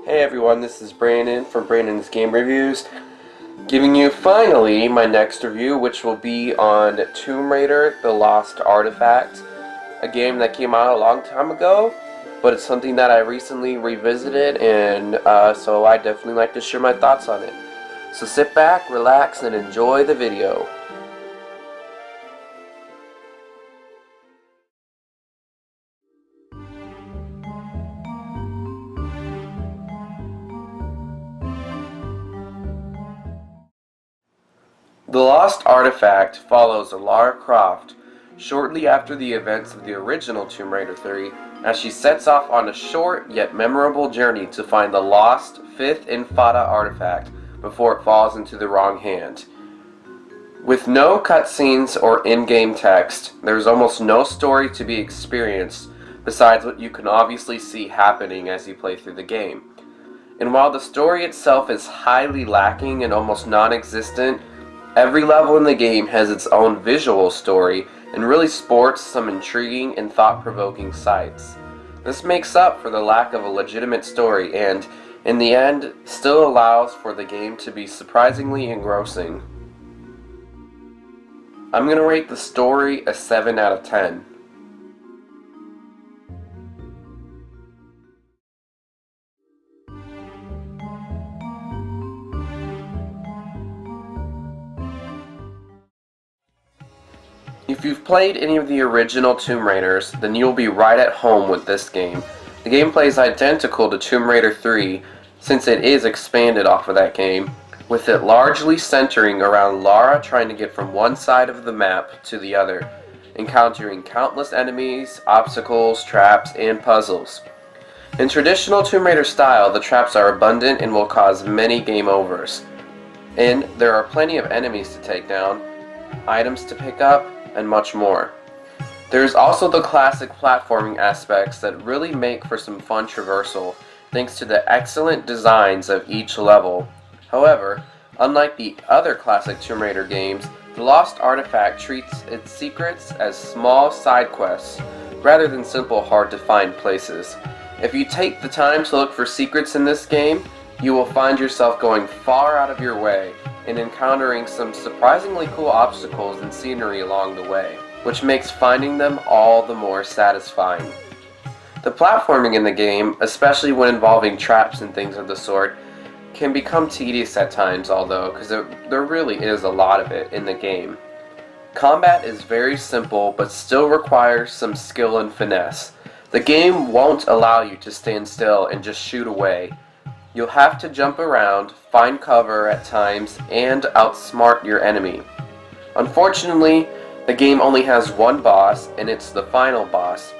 Hey everyone, this is Brandon from Brandon's Game Reviews, giving you finally my next review, which will be on Tomb Raider: The Lost Artifact, a game that came out a long time ago, but it's something that I recently revisited, and so I definitely like to share my thoughts on it. So sit back, relax, and enjoy the video. The Lost Artifact follows Lara Croft shortly after the events of the original Tomb Raider 3 as she sets off on a short yet memorable journey to find the lost 5th Infata artifact before it falls into the wrong hand. With no cutscenes or in-game text, there is almost no story to be experienced besides what you can obviously see happening as you play through the game. And while the story itself is highly lacking and almost non-existent, every level in the game has its own visual story and really sports some intriguing and thought-provoking sights. This makes up for the lack of a legitimate story and, in the end, still allows for the game to be surprisingly engrossing. I'm going to rate the story a 7 out of 10. If you've played any of the original Tomb Raiders, then you'll be right at home with this game. The gameplay is identical to Tomb Raider 3, since it is expanded off of that game, with it largely centering around Lara trying to get from one side of the map to the other, encountering countless enemies, obstacles, traps, and puzzles. In traditional Tomb Raider style, the traps are abundant and will cause many game overs. And there are plenty of enemies to take down, items to pick up, and much more. There is also the classic platforming aspects that really make for some fun traversal, thanks to the excellent designs of each level. However, unlike the other classic Tomb Raider games, The Lost Artifact treats its secrets as small side quests, rather than simple hard-to-find places. If you take the time to look for secrets in this game, you will find yourself going far out of your way and encountering some surprisingly cool obstacles and scenery along the way, which makes finding them all the more satisfying. The platforming in the game, especially when involving traps and things of the sort, can become tedious at times, although, because there really is a lot of it in the game. Combat is very simple, but still requires some skill and finesse. The game won't allow you to stand still and just shoot away. You'll have to jump around, find cover at times, and outsmart your enemy. Unfortunately, the game only has one boss, and it's the final boss,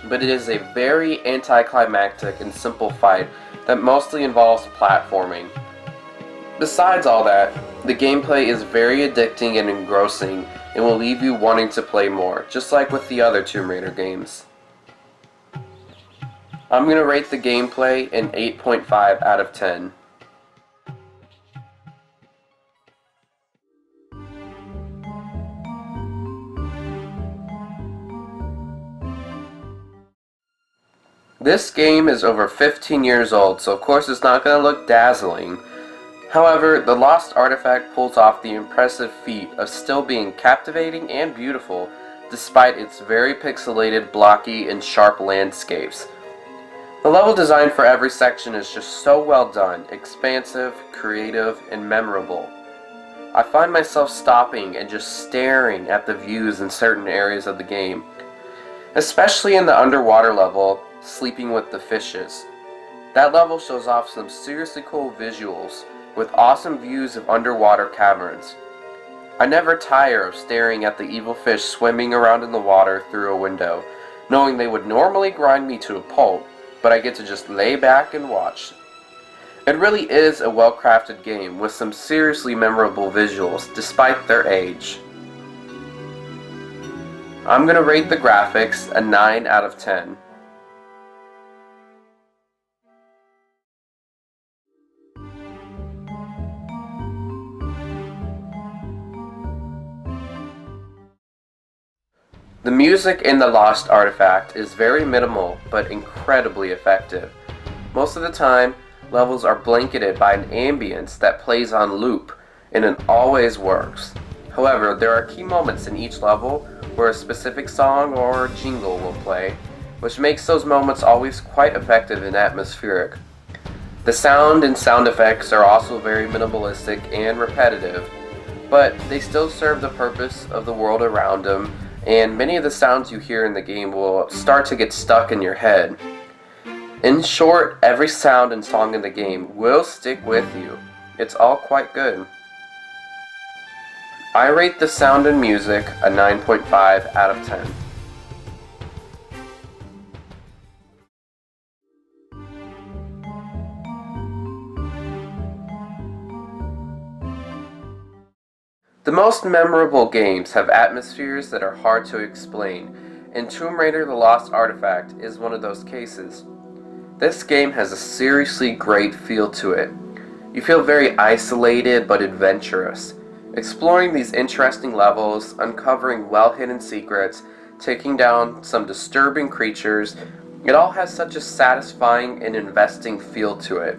but it is a very anticlimactic and simple fight that mostly involves platforming. Besides all that, the gameplay is very addicting and engrossing, and will leave you wanting to play more, just like with the other Tomb Raider games. I'm going to rate the gameplay an 8.5 out of 10. This game is over 15 years old, so of course it's not going to look dazzling. However, The Lost Artifact pulls off the impressive feat of still being captivating and beautiful, despite its very pixelated, blocky, and sharp landscapes. The level design for every section is just so well done, expansive, creative, and memorable. I find myself stopping and just staring at the views in certain areas of the game, especially in the underwater level, Sleeping with the Fishes. That level shows off some seriously cool visuals, with awesome views of underwater caverns. I never tire of staring at the evil fish swimming around in the water through a window, knowing they would normally grind me to a pulp, but I get to just lay back and watch. It really is a well-crafted game with some seriously memorable visuals despite their age. I'm going to rate the graphics a 9 out of 10. The music in The Lost Artifact is very minimal but incredibly effective. Most of the time, levels are blanketed by an ambience that plays on loop, and it always works. However, there are key moments in each level where a specific song or jingle will play, which makes those moments always quite effective and atmospheric. The sound and sound effects are also very minimalistic and repetitive, but they still serve the purpose of the world around them, and many of the sounds you hear in the game will start to get stuck in your head. In short, every sound and song in the game will stick with you. It's all quite good. I rate the sound and music a 9.5 out of 10. The most memorable games have atmospheres that are hard to explain, and Tomb Raider: The Lost Artifact is one of those cases. This game has a seriously great feel to it. You feel very isolated but adventurous, exploring these interesting levels, uncovering well-hidden secrets, taking down some disturbing creatures. It all has such a satisfying and investing feel to it.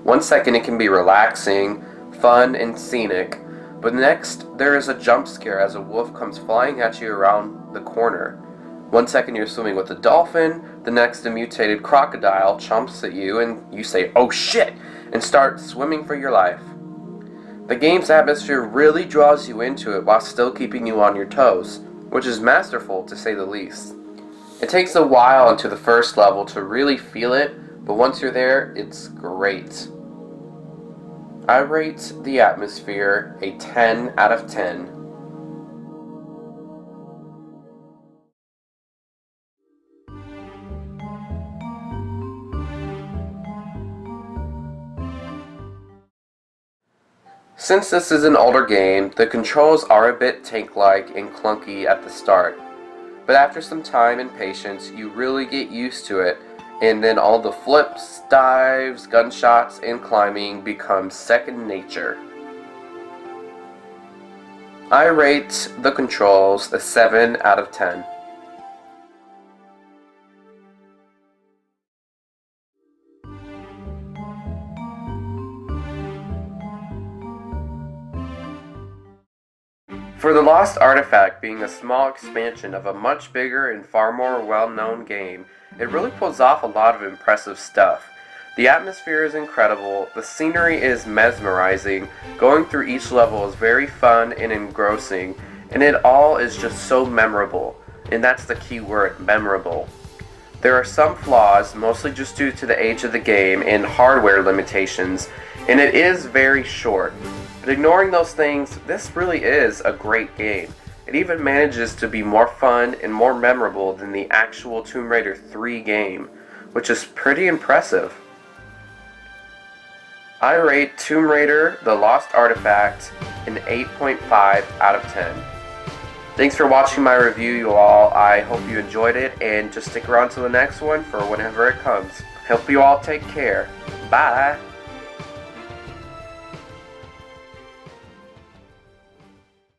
One second it can be relaxing, fun, and scenic, but next there is a jump scare as a wolf comes flying at you around the corner. One second you're swimming with a dolphin, the next a mutated crocodile chomps at you and you say, "Oh shit!" and start swimming for your life. The game's atmosphere really draws you into it while still keeping you on your toes, which is masterful to say the least. It takes a while into the first level to really feel it, but once you're there, it's great. I rate the atmosphere a 10 out of 10. Since this is an older game, the controls are a bit tank-like and clunky at the start, but after some time and patience, you really get used to it, and then all the flips, dives, gunshots, and climbing become second nature. I rate the controls a 7 out of 10. For The Lost Artifact being a small expansion of a much bigger and far more well-known game, it really pulls off a lot of impressive stuff. The atmosphere is incredible, the scenery is mesmerizing, going through each level is very fun and engrossing, and it all is just so memorable, and that's the key word, memorable. There are some flaws, mostly just due to the age of the game and hardware limitations, and it is very short. But ignoring those things, this really is a great game. It even manages to be more fun and more memorable than the actual Tomb Raider 3 game, which is pretty impressive. I rate Tomb Raider: The Lost Artifact an 8.5 out of 10. Thanks for watching my review, you all. I hope you enjoyed it, and just stick around to the next one for whenever it comes. Hope you all take care. Bye!